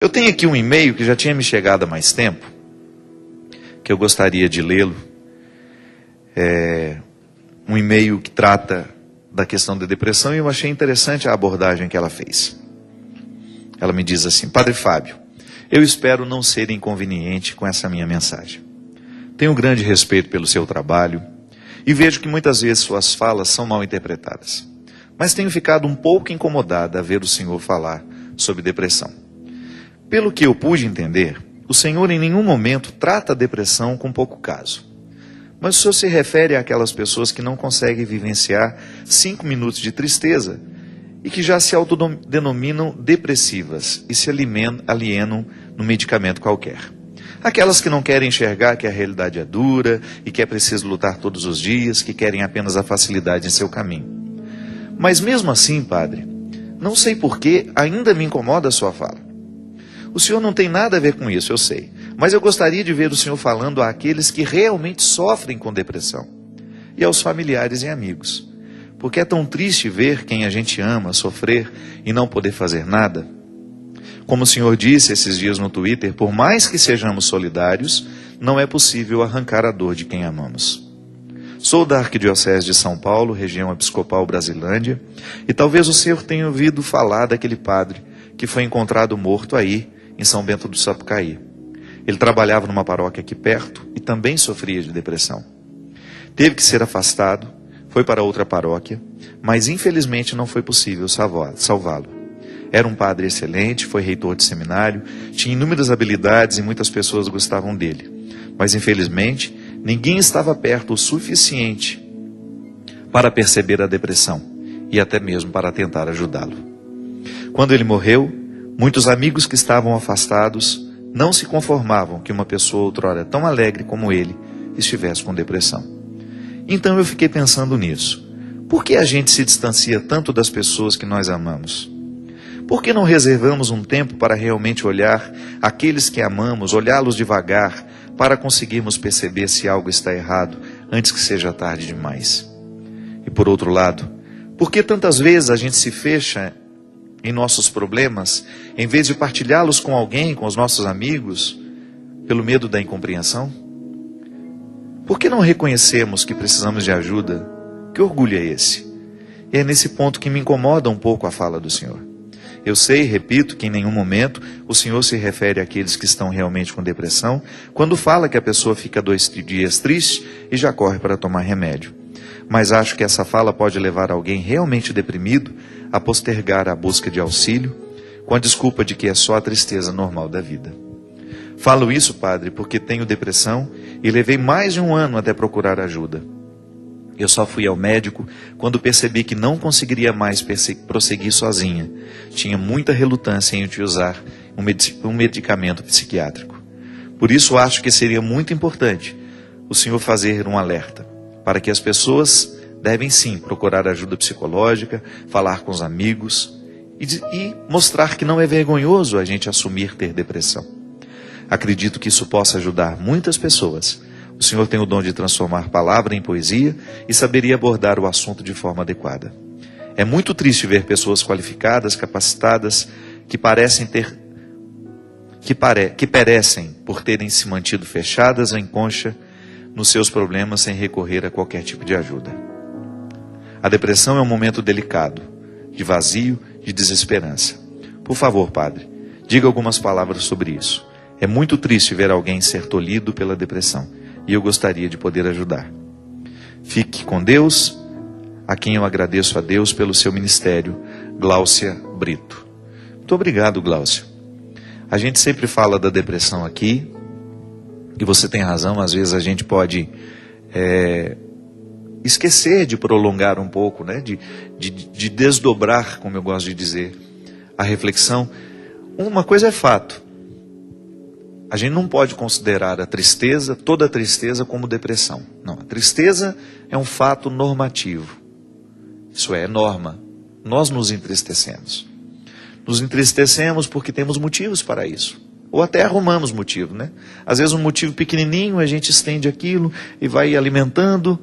Eu tenho aqui um e-mail que já tinha me chegado há mais tempo, que eu gostaria de lê-lo. É um e-mail que trata da questão da depressão e eu achei interessante a abordagem que ela fez. Ela me diz assim: Padre Fábio, eu espero não ser inconveniente com essa minha mensagem. Tenho grande respeito pelo seu trabalho e vejo que muitas vezes suas falas são mal interpretadas. Mas tenho ficado um pouco incomodada a ver o senhor falar sobre depressão. Pelo que eu pude entender, o senhor em nenhum momento trata a depressão com pouco caso. Mas o senhor se refere àquelas pessoas que não conseguem vivenciar 5 minutos de tristeza e que já se autodenominam depressivas e se alienam no medicamento qualquer. Aquelas que não querem enxergar que a realidade é dura e que é preciso lutar todos os dias, que querem apenas a facilidade em seu caminho. Mas mesmo assim, padre, não sei por que ainda me incomoda a sua fala. O senhor não tem nada a ver com isso, eu sei. Mas eu gostaria de ver o senhor falando àqueles que realmente sofrem com depressão. E aos familiares e amigos. Porque é tão triste ver quem a gente ama sofrer e não poder fazer nada. Como o senhor disse esses dias no Twitter, por mais que sejamos solidários, não é possível arrancar a dor de quem amamos. Sou da Arquidiocese de São Paulo, região episcopal Brasilândia, e talvez o senhor tenha ouvido falar daquele padre que foi encontrado morto aí, em São Bento do Sapucaí. Ele trabalhava numa paróquia aqui perto e também sofria de depressão. Teve que ser afastado, foi para outra paróquia, mas infelizmente não foi possível salvá-lo. Era um padre excelente, foi reitor de seminário, tinha inúmeras habilidades e muitas pessoas gostavam dele. Mas infelizmente, ninguém estava perto o suficiente para perceber a depressão e até mesmo para tentar ajudá-lo. Quando ele morreu, muitos amigos que estavam afastados não se conformavam que uma pessoa outrora tão alegre como ele estivesse com depressão. Então eu fiquei pensando nisso. Por que a gente se distancia tanto das pessoas que nós amamos? Por que não reservamos um tempo para realmente olhar aqueles que amamos, olhá-los devagar, para conseguirmos perceber se algo está errado antes que seja tarde demais? E por outro lado, por que tantas vezes a gente se fecha em nossos problemas, em vez de partilhá-los com alguém, com os nossos amigos, pelo medo da incompreensão? Por que não reconhecemos que precisamos de ajuda? Que orgulho é esse? E é nesse ponto que me incomoda um pouco a fala do Senhor. Eu sei, repito, que em nenhum momento o Senhor se refere àqueles que estão realmente com depressão, quando fala que a pessoa fica 2 dias triste e já corre para tomar remédio. Mas acho que essa fala pode levar alguém realmente deprimido a postergar a busca de auxílio, com a desculpa de que é só a tristeza normal da vida. Falo isso, padre, porque tenho depressão e levei mais de 1 ano até procurar ajuda. Eu só fui ao médico quando percebi que não conseguiria mais prosseguir sozinha. Tinha muita relutância em utilizar um medicamento psiquiátrico. Por isso acho que seria muito importante o senhor fazer um alerta, para que as pessoas devem sim procurar ajuda psicológica, falar com os amigos e mostrar que não é vergonhoso a gente assumir ter depressão. Acredito que isso possa ajudar muitas pessoas. O Senhor tem o dom de transformar palavra em poesia e saberia abordar o assunto de forma adequada. É muito triste ver pessoas qualificadas, capacitadas, que perecem por terem se mantido fechadas em concha nos seus problemas sem recorrer a qualquer tipo de ajuda. A depressão é um momento delicado, de vazio, de desesperança. Por favor, padre, diga algumas palavras sobre isso. É muito triste ver alguém ser tolhido pela depressão. E eu gostaria de poder ajudar. Fique com Deus, a quem eu agradeço a Deus pelo seu ministério, Gláucia Brito. Muito obrigado, Gláucia. A gente sempre fala da depressão aqui, e você tem razão, às vezes a gente pode esquecer de prolongar um pouco, né? de desdobrar, como eu gosto de dizer, a reflexão. Uma coisa é fato. A gente não pode considerar a tristeza, toda a tristeza, como depressão. Não, a tristeza é um fato normativo. Isso é norma. Nós nos entristecemos. Nos entristecemos porque temos motivos para isso. Ou até arrumamos motivo, né? Às vezes um motivo pequenininho, a gente estende aquilo e vai alimentando.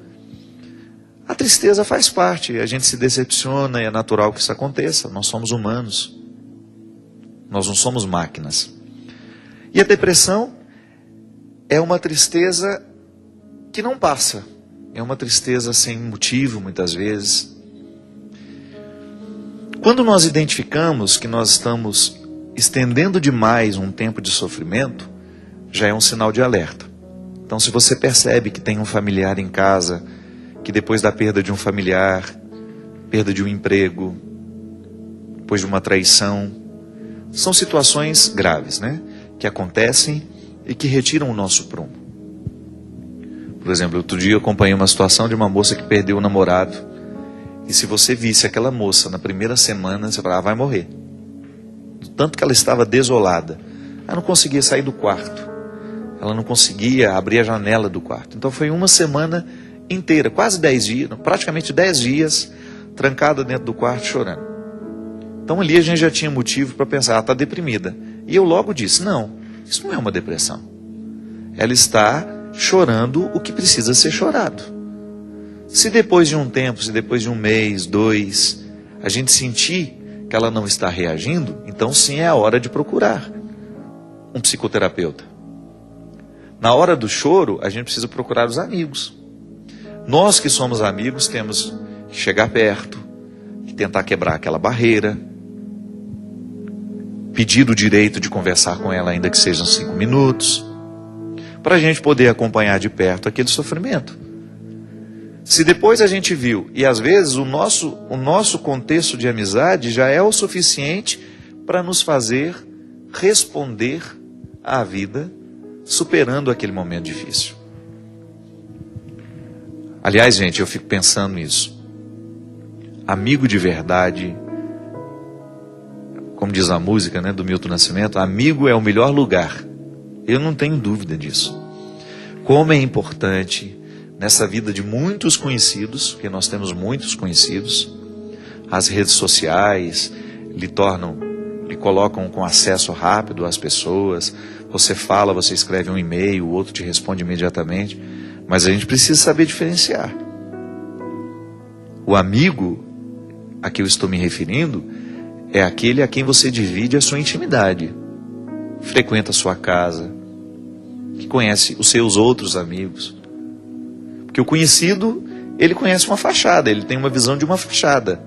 A tristeza faz parte, a gente se decepciona, é natural que isso aconteça. Nós somos humanos. Nós não somos máquinas. E a depressão é uma tristeza que não passa. É uma tristeza sem motivo, muitas vezes. Quando nós identificamos que nós estamos estendendo demais um tempo de sofrimento, já é um sinal de alerta. Então, se você percebe que tem um familiar em casa, que depois da perda de um familiar, perda de um emprego, depois de uma traição, são situações graves, né? Que acontecem e que retiram o nosso prumo. Por exemplo, outro dia eu acompanhei uma situação de uma moça que perdeu o namorado. E se você visse aquela moça na primeira semana, você falava, vai morrer. Tanto que ela estava desolada. Ela não conseguia sair do quarto. Ela não conseguia abrir a janela do quarto. Então foi uma semana inteira, quase 10 dias, praticamente 10 dias, trancada dentro do quarto chorando. Então ali a gente já tinha motivo para pensar, ela está deprimida. E eu logo disse, não, isso não é uma depressão. Ela está chorando o que precisa ser chorado. Se depois de um tempo, se depois de um mês, 2, a gente sentir que ela não está reagindo, então sim é a hora de procurar um psicoterapeuta. Na hora do choro, a gente precisa procurar os amigos. Nós que somos amigos temos que chegar perto, que tentar quebrar aquela barreira, pedir o direito de conversar com ela, ainda que sejam 5 minutos, para a gente poder acompanhar de perto aquele sofrimento. Se depois a gente viu, e às vezes o nosso contexto de amizade já é o suficiente para nos fazer responder à vida, superando aquele momento difícil. Aliás, gente, eu fico pensando nisso. Amigo de verdade, como diz a música, né, do Milton Nascimento, amigo é o melhor lugar. Eu não tenho dúvida disso. Como é importante nessa vida de muitos conhecidos, porque nós temos muitos conhecidos, as redes sociais lhe colocam com acesso rápido às pessoas. Você fala, você escreve um e-mail, o outro te responde imediatamente. Mas a gente precisa saber diferenciar. O amigo a que eu estou me referindo é aquele a quem você divide a sua intimidade. Frequenta a sua casa, que conhece os seus outros amigos. Porque o conhecido, ele conhece uma fachada, ele tem uma visão de uma fachada,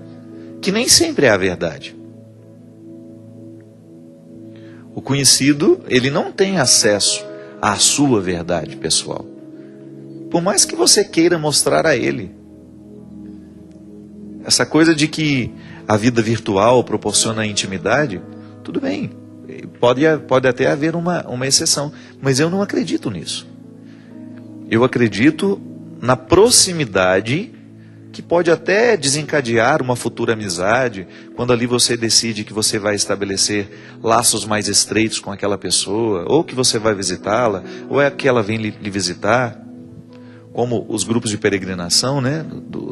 que nem sempre é a verdade. O conhecido, ele não tem acesso à sua verdade pessoal. Por mais que você queira mostrar a ele. Essa coisa de que a vida virtual proporciona intimidade, tudo bem. Pode até haver uma exceção. Mas eu não acredito nisso. Eu acredito na proximidade que pode até desencadear uma futura amizade, quando ali você decide que você vai estabelecer laços mais estreitos com aquela pessoa, ou que você vai visitá-la, ou é que ela vem lhe visitar. Como os grupos de peregrinação, né?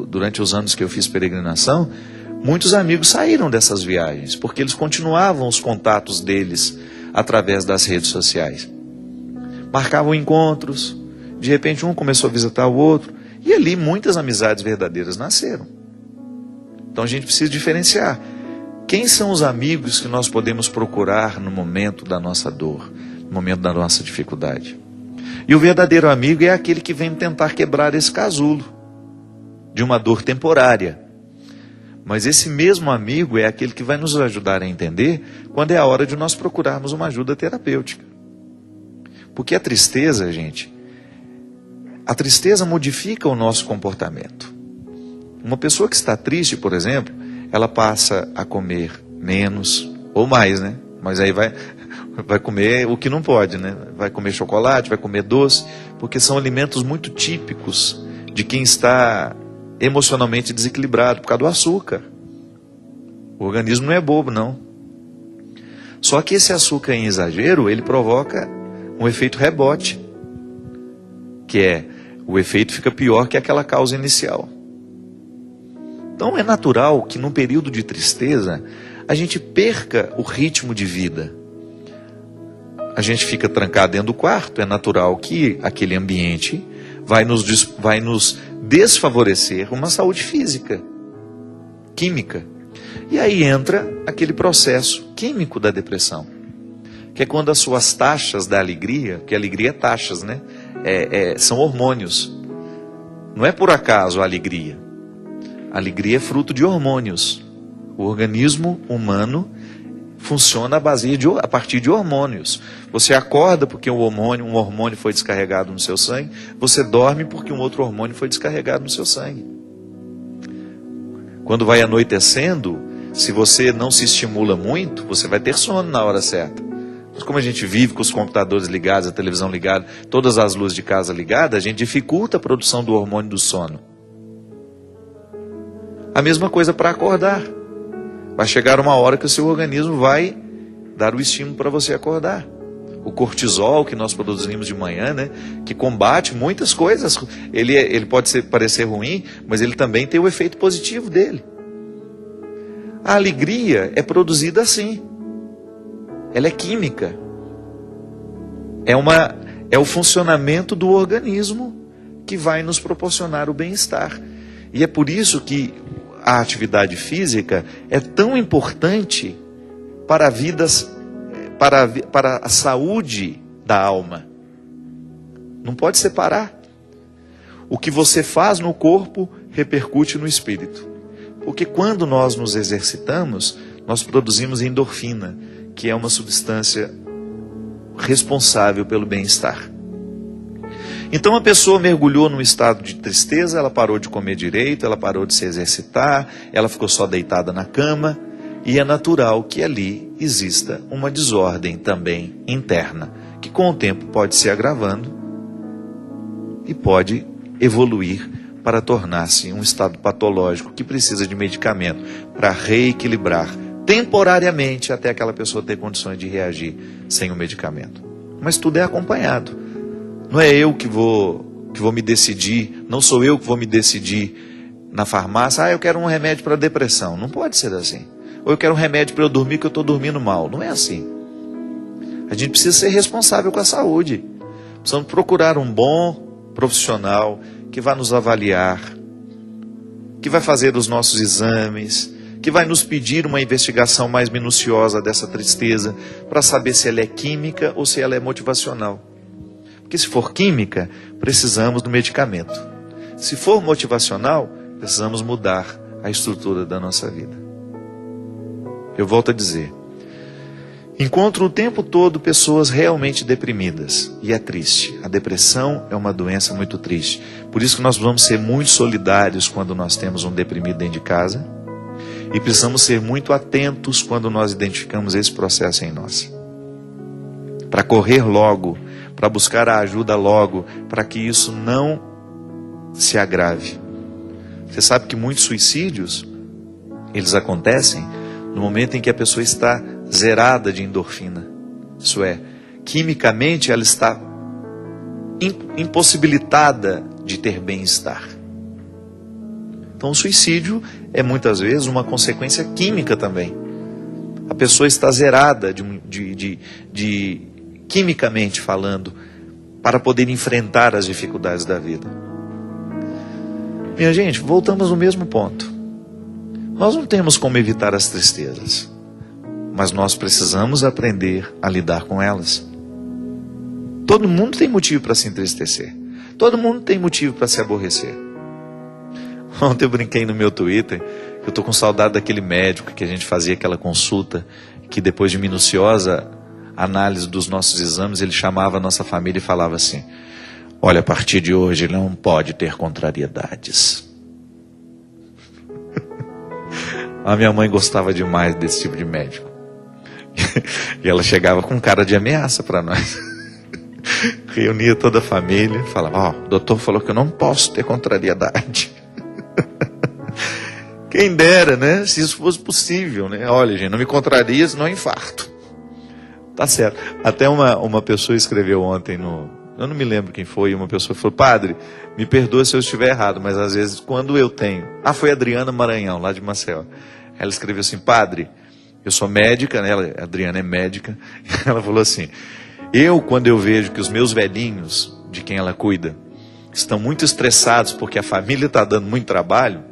Durante os anos que eu fiz peregrinação, muitos amigos saíram dessas viagens, porque eles continuavam os contatos deles através das redes sociais. Marcavam encontros, de repente um começou a visitar o outro, e ali muitas amizades verdadeiras nasceram. Então a gente precisa diferenciar. Quem são os amigos que nós podemos procurar no momento da nossa dor, no momento da nossa dificuldade? E o verdadeiro amigo é aquele que vem tentar quebrar esse casulo de uma dor temporária. Mas esse mesmo amigo é aquele que vai nos ajudar a entender quando é a hora de nós procurarmos uma ajuda terapêutica. Porque a tristeza, gente, a tristeza modifica o nosso comportamento. Uma pessoa que está triste, por exemplo, ela passa a comer menos ou mais, né? Mas aí vai comer o que não pode, né? Vai comer chocolate, vai comer doce, porque são alimentos muito típicos de quem está emocionalmente desequilibrado por causa do açúcar. O organismo não é bobo, não. Só que esse açúcar em exagero, ele provoca um efeito rebote, que é, o efeito fica pior que aquela causa inicial. Então é natural que num período de tristeza, a gente perca o ritmo de vida. A gente fica trancado dentro do quarto, é natural que aquele ambiente vai nos desfavorecer uma saúde física, química. E aí entra aquele processo químico da depressão. que é quando as suas taxas da alegria, que alegria é taxas, né? São hormônios. Não é por acaso a alegria. A alegria é fruto de hormônios. O organismo humano funciona a partir de hormônios. Você acorda porque um hormônio foi descarregado no seu sangue. Você dorme porque um outro hormônio foi descarregado no seu sangue. Quando vai anoitecendo, se você não se estimula muito, você vai ter sono na hora certa. Mas como a gente vive com os computadores ligados, a televisão ligada, todas as luzes de casa ligadas, a gente dificulta a produção do hormônio do sono. A mesma coisa para acordar. Vai chegar uma hora que o seu organismo vai dar o estímulo para você acordar. O cortisol que nós produzimos de manhã, né, que combate muitas coisas, ele pode parecer ruim, mas ele também tem o efeito positivo dele. A alegria é produzida assim. Ela é química. É o funcionamento do organismo que vai nos proporcionar o bem-estar. E é por isso que a atividade física é tão importante para a saúde da alma. Não pode separar. O que você faz no corpo repercute no espírito. Porque quando nós nos exercitamos, nós produzimos endorfina, que é uma substância responsável pelo bem-estar. Então a pessoa mergulhou num estado de tristeza, ela parou de comer direito, ela parou de se exercitar, ela ficou só deitada na cama, e é natural que ali exista uma desordem também interna, que com o tempo pode se agravando e pode evoluir para tornar-se um estado patológico que precisa de medicamento para reequilibrar temporariamente até aquela pessoa ter condições de reagir sem o medicamento. Mas tudo é acompanhado. Não é eu que vou me decidir, não sou eu que vou me decidir na farmácia, eu quero um remédio para depressão. Não pode ser assim. Ou eu quero um remédio para eu dormir que eu estou dormindo mal. Não é assim. A gente precisa ser responsável com a saúde. Precisamos procurar um bom profissional que vai nos avaliar, que vai fazer os nossos exames, que vai nos pedir uma investigação mais minuciosa dessa tristeza, para saber se ela é química ou se ela é motivacional. Porque se for química, precisamos do medicamento. Se for motivacional, precisamos mudar a estrutura da nossa vida. Eu volto a dizer, encontro o tempo todo pessoas realmente deprimidas, e é triste. A depressão é uma doença muito triste. Por isso que nós vamos ser muito solidários quando nós temos um deprimido dentro de casa, e precisamos ser muito atentos quando nós identificamos esse processo em nós. Para correr logo, para buscar a ajuda logo, para que isso não se agrave. Você sabe que muitos suicídios, eles acontecem no momento em que a pessoa está zerada de endorfina. Isso é, quimicamente ela está impossibilitada de ter bem-estar. Então o suicídio é muitas vezes uma consequência química também. A pessoa está zerada quimicamente falando, para poder enfrentar as dificuldades da vida. Minha gente, voltamos ao mesmo ponto. Nós não temos como evitar as tristezas, mas nós precisamos aprender a lidar com elas. Todo mundo tem motivo para se entristecer. Todo mundo tem motivo para se aborrecer. Ontem eu brinquei no meu Twitter, eu estou com saudade daquele médico que a gente fazia aquela consulta, que depois de minuciosa análise dos nossos exames, ele chamava a nossa família e falava assim: olha, a partir de hoje ele não pode ter contrariedades. A minha mãe gostava demais desse tipo de médico. E ela chegava com cara de ameaça para nós. Reunia toda a família, falava: o doutor falou que eu não posso ter contrariedade. Quem dera, né? Se isso fosse possível, né? Olha, gente, não me contraria, senão eu infarto. Tá certo. Até uma pessoa escreveu ontem eu não me lembro quem foi, uma pessoa falou: padre, me perdoa se eu estiver errado, mas às vezes quando eu tenho... foi a Adriana Maranhão, lá de Maceió. Ela escreveu assim: padre, eu sou médica, né? A Adriana é médica. Ela falou assim: quando eu vejo que os meus velhinhos, de quem ela cuida, estão muito estressados porque a família está dando muito trabalho,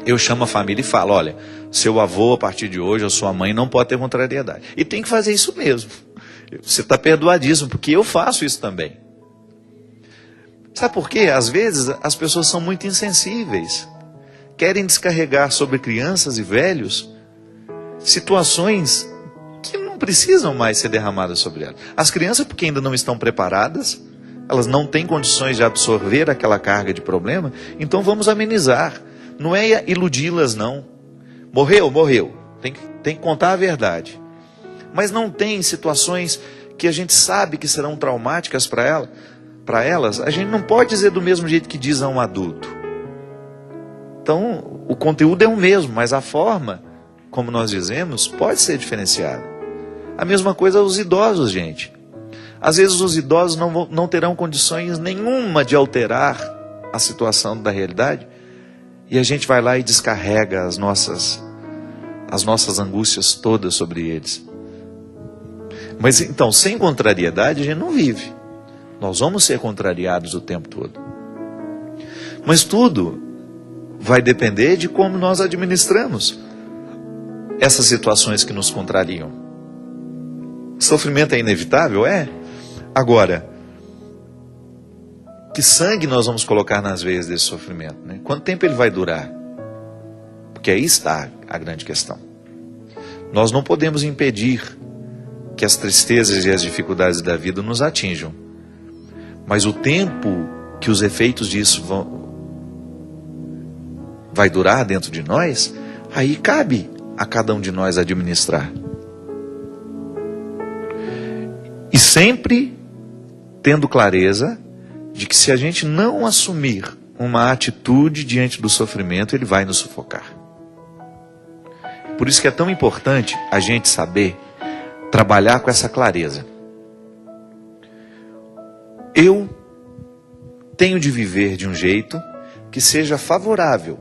eu chamo a família e falo: olha, seu avô a partir de hoje, ou sua mãe não pode ter contrariedade. E tem que fazer isso mesmo. Você está perdoadíssimo, porque eu faço isso também. Sabe por quê? Às vezes as pessoas são muito insensíveis. Querem descarregar sobre crianças e velhos situações que não precisam mais ser derramadas sobre elas. As crianças, porque ainda não estão preparadas, elas não têm condições de absorver aquela carga de problema, então vamos amenizar. Não é iludi-las, não. Morreu, morreu. Tem que contar a verdade. Mas não tem situações que a gente sabe que serão traumáticas para elas, a gente não pode dizer do mesmo jeito que diz a um adulto. Então, o conteúdo é o mesmo, mas a forma, como nós dizemos, pode ser diferenciada. A mesma coisa os idosos, gente. Às vezes os idosos não terão condições nenhuma de alterar a situação da realidade, e a gente vai lá e descarrega as nossas angústias todas sobre eles. Mas então, sem contrariedade, a gente não vive. Nós vamos ser contrariados o tempo todo. Mas tudo vai depender de como nós administramos essas situações que nos contrariam. Sofrimento é inevitável? É. Agora, que sangue nós vamos colocar nas veias desse sofrimento, né? Quanto tempo ele vai durar? Porque aí está a grande questão. Nós não podemos impedir que as tristezas e as dificuldades da vida nos atinjam. Mas o tempo que os efeitos disso vai durar dentro de nós, aí cabe a cada um de nós administrar. E sempre tendo clareza de que se a gente não assumir uma atitude diante do sofrimento, ele vai nos sufocar. Por isso que é tão importante a gente saber trabalhar com essa clareza. Eu tenho de viver de um jeito que seja favorável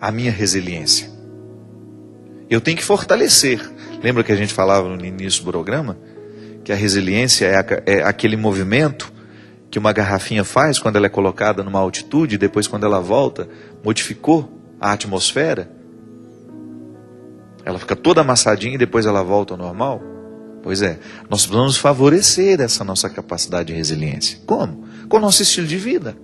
à minha resiliência. Eu tenho que fortalecer. Lembra que a gente falava no início do programa? Que a resiliência é aquele movimento que uma garrafinha faz quando ela é colocada numa altitude, e depois quando ela volta, modificou a atmosfera. Ela fica toda amassadinha e depois ela volta ao normal. Pois é, nós precisamos favorecer essa nossa capacidade de resiliência. Como? Com o nosso estilo de vida.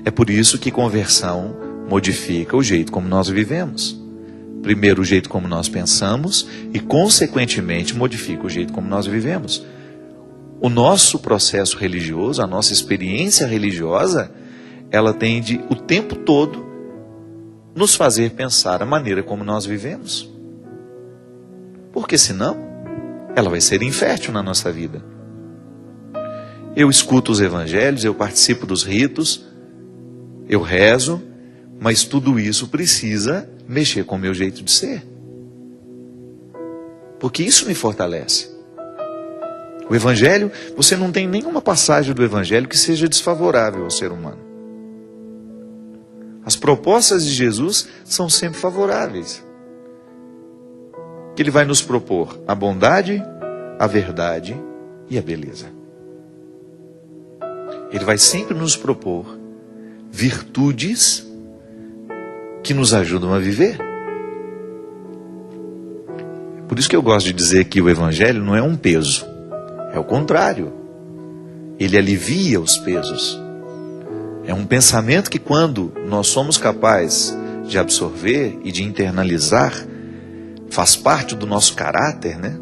É por isso que conversão modifica o jeito como nós vivemos. Primeiro, o jeito como nós pensamos e, consequentemente, modifica o jeito como nós vivemos. O nosso processo religioso, a nossa experiência religiosa, ela tem de, o tempo todo, nos fazer pensar a maneira como nós vivemos. Porque senão, ela vai ser infértil na nossa vida. Eu escuto os evangelhos, eu participo dos ritos, eu rezo, mas tudo isso precisa mexer com o meu jeito de ser. Porque isso me fortalece. O Evangelho, você não tem nenhuma passagem do Evangelho que seja desfavorável ao ser humano. As propostas de Jesus são sempre favoráveis. Que Ele vai nos propor a bondade, a verdade e a beleza. Ele vai sempre nos propor virtudes que nos ajudam a viver. Por isso que eu gosto de dizer que o Evangelho não é um peso. É o contrário. Ele alivia os pesos. É um pensamento que, quando nós somos capazes de absorver e de internalizar, faz parte do nosso caráter, né?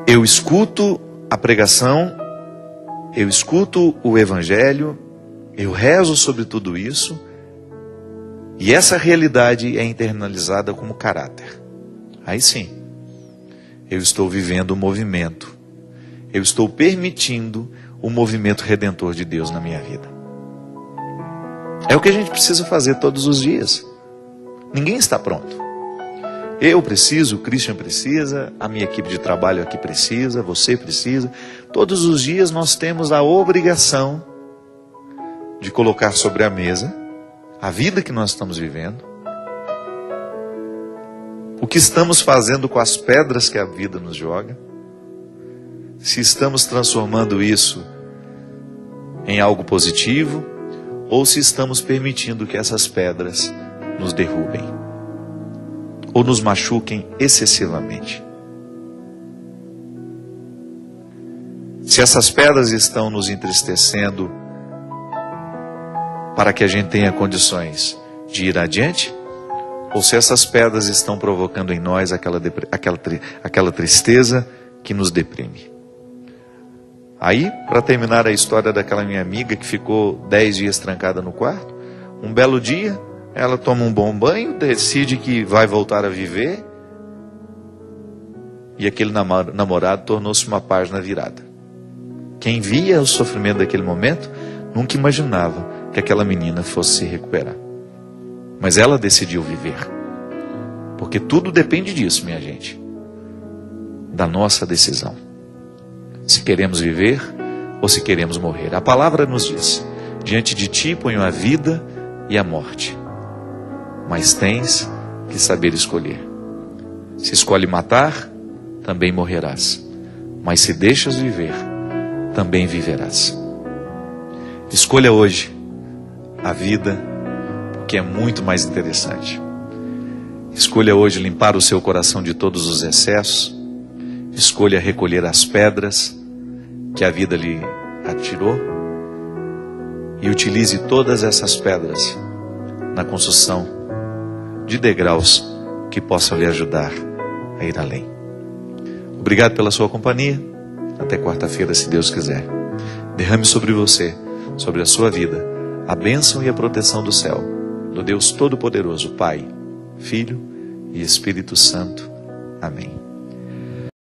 Eu escuto a pregação, eu escuto o Evangelho, eu rezo sobre tudo isso, e essa realidade é internalizada como caráter. Aí sim, eu estou vivendo o movimento, eu estou permitindo o movimento redentor de Deus na minha vida. É o que a gente precisa fazer todos os dias. Ninguém está pronto. Eu preciso, o Christian precisa, a minha equipe de trabalho aqui precisa, você precisa. Todos os dias nós temos a obrigação de colocar sobre a mesa a vida que nós estamos vivendo, o que estamos fazendo com as pedras que a vida nos joga, se estamos transformando isso em algo positivo, ou se estamos permitindo que essas pedras nos derrubem. ou nos machuquem excessivamente. Se essas pedras estão nos entristecendo para que a gente tenha condições de ir adiante, ou se essas pedras estão provocando em nós aquela tristeza que nos deprime. Aí, para terminar a história daquela minha amiga que ficou 10 dias trancada no quarto, um belo dia, ela toma um bom banho, decide que vai voltar a viver, e aquele namorado tornou-se uma página virada. Quem via o sofrimento daquele momento, nunca imaginava que aquela menina fosse se recuperar. Mas ela decidiu viver. Porque tudo depende disso, minha gente. Da nossa decisão. Se queremos viver ou se queremos morrer. A palavra nos diz: diante de ti ponho a vida e a morte. Mas tens que saber escolher. Se escolhe matar, também morrerás. Mas se deixas viver, também viverás. Escolha hoje a vida, porque é muito mais interessante. Escolha hoje limpar o seu coração de todos os excessos. Escolha recolher as pedras que a vida lhe atirou e utilize todas essas pedras na construção de degraus que possam lhe ajudar a ir além. Obrigado pela sua companhia. Até quarta-feira, se Deus quiser. Derrame sobre você, sobre a sua vida, a bênção e a proteção do céu, do Deus Todo-Poderoso, Pai, Filho e Espírito Santo. Amém.